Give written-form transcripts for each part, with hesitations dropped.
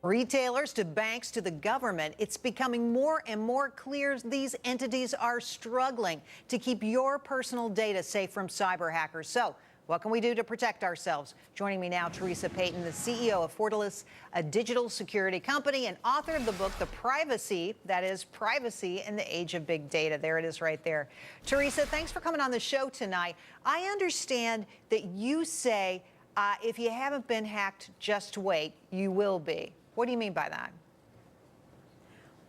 Retailers to banks to the government, it's becoming more and more clear these entities are struggling to keep your personal data safe from cyber hackers. So what can we do to protect ourselves? Joining me now, Theresa Payton, the CEO of Willis, a digital security company and author of the book, The Privacy, that is Privacy in the Age of Big Data. There it is right there. Theresa, thanks for coming on the show tonight. I understand that you say if you haven't been hacked, just wait, you will be. What do you mean by that?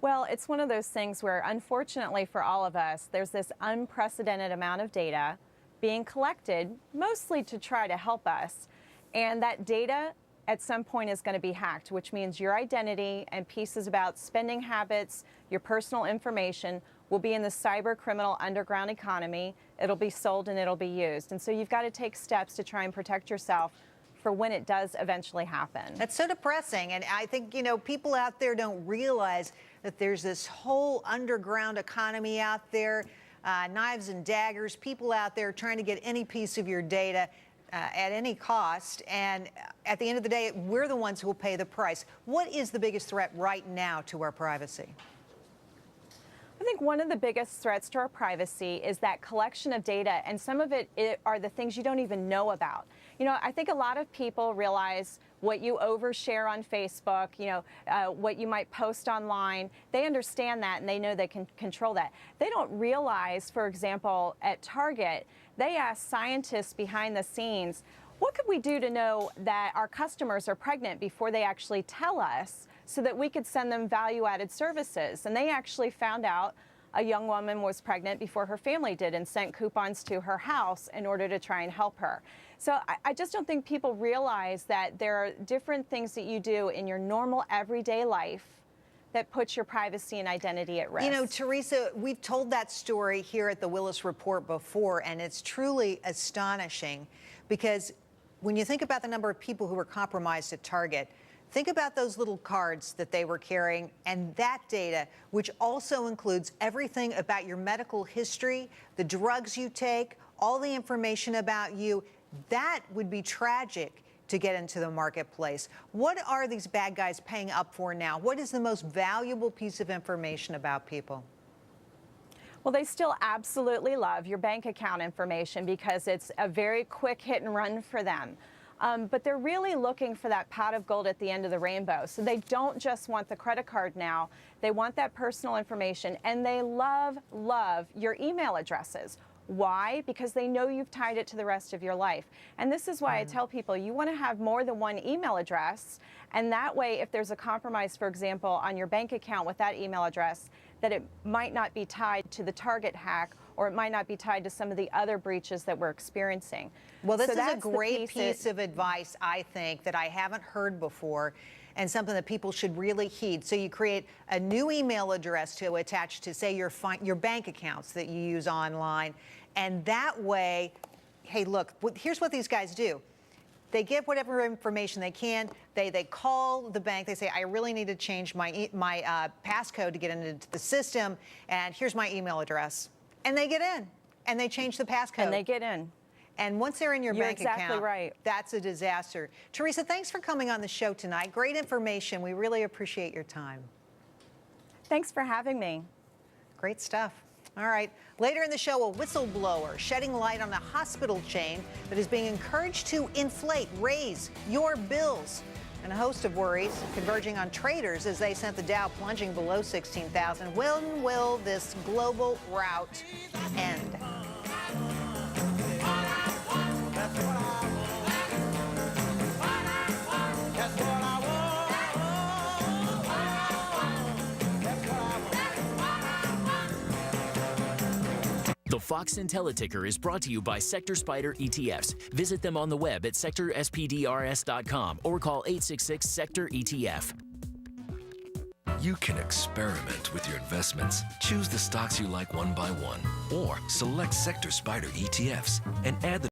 Well, it's one of those things where, unfortunately for all of us, there's this unprecedented amount of data being collected, mostly to try to help us. And that data at some point is going to be hacked, which means your identity and pieces about spending habits, your personal information will be in the cyber criminal underground economy. It'll be sold and it'll be used. And so you've got to take steps to try and protect yourself for when it does eventually happen. That's so depressing. And I think, people out there don't realize that there's this whole underground economy out there, knives and daggers, people out there trying to get any piece of your data at any cost. And at the end of the day, we're the ones who will pay the price. What is the biggest threat right now to our privacy? I think one of the biggest threats to our privacy is that collection of data, and some of it are the things you don't even know about. I think a lot of people realize what you overshare on Facebook, what you might post online. They understand that and they know they can control that. They don't realize, for example, at Target, they ask scientists behind the scenes, what could we do to know that our customers are pregnant before they actually tell us so that we could send them value-added services? And they actually found out a young woman was pregnant before her family did and sent coupons to her house in order to try and help her. So I just don't think people realize that there are different things that you do in your normal everyday life that puts your privacy and identity at risk. Theresa, we've told that story here at the Willis Report before, and it's truly astonishing because when you think about the number of people who were compromised at Target, think about those little cards that they were carrying and that data, which also includes everything about your medical history, the drugs you take, all the information about you. That would be tragic to get into the marketplace. What are these bad guys paying up for now? What is the most valuable piece of information about people? Well, they still absolutely love your bank account information because it's a very quick hit and run for them. But they're really looking for that pot of gold at the end of the rainbow. So they don't just want the credit card now. They want that personal information, and they love your email addresses. Why? Because they know you've tied it to the rest of your life. And this is why I tell people you want to have more than one email address. And that way, if there's a compromise, for example, on your bank account with that email address, that it might not be tied to the Target hack, or it might not be tied to some of the other breaches that we're experiencing. Well, this is a great piece of advice, I think, that I haven't heard before, and something that people should really heed. So you create a new email address to attach to, say, your bank accounts that you use online. And that way, hey, look, here's what these guys do. They get whatever information they can. They call the bank. They say, I really need to change my passcode to get into the system, and here's my email address. And they get in, and they change the passcode. And they get in. And once they're in your bank account, account, right. That's a disaster. Theresa, thanks for coming on the show tonight. Great information. We really appreciate your time. Thanks for having me. Great stuff. All right. Later in the show, a whistleblower shedding light on a hospital chain that is being encouraged to raise your bills. And a host of worries converging on traders as they sent the Dow plunging below 16,000. When will this global rout end? The Fox IntelliTicker is brought to you by Sector Spider ETFs. Visit them on the web at sectorspdrs.com or call 866-SECTOR-ETF. You can experiment with your investments. Choose the stocks you like one by one, or select Sector Spider ETFs and add the